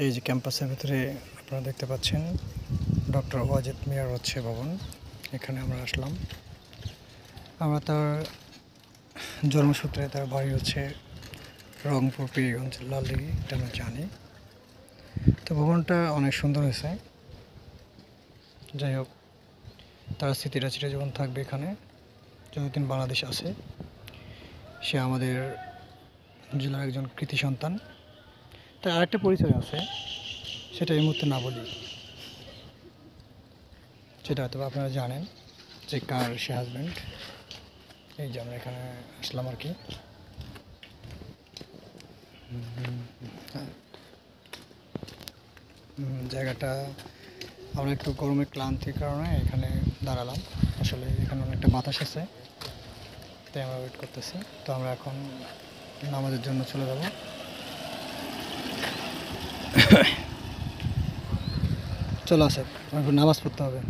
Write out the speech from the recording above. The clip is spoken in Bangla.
এই যে ক্যাম্পাসের ভিতরে আপনারা দেখতে পাচ্ছেন ডক্টর ওয়াজেদ মিয়ার হচ্ছে ভবন। এখানে আমরা আসলাম। আমরা তার জন্মসূত্রে তার বাড়ি হচ্ছে রংপুর পীরগঞ্জ লালদিঘি, এটা আমরা জানি। তো ভবনটা অনেক সুন্দর হয়েছে। যাই হোক, তার স্মৃতিটা চিরজীবন থাকবে এখানে। যতদিন বাংলাদেশ আছে, সে আমাদের জেলার একজন কৃতি সন্তান। তার আরেকটা পরিচয় আছে, সেটা এই মুহূর্তে না বলি, সেটা হয়তো আপনারা জানেন যে কার সে হাজব্যান্ড। এই যে আমরা এখানে আসলাম আর কি। জায়গাটা আমরা একটু গরমের ক্লান্তির কারণে এখানে দাঁড়ালাম। আসলে এখানে অনেকটা বাতাস আছে, তাই আমরা ওয়েট করতেছি। তো আমরা এখন নামাজের জন্য চলে যাব। চলো আসে, নামাজ পড়তে হবে।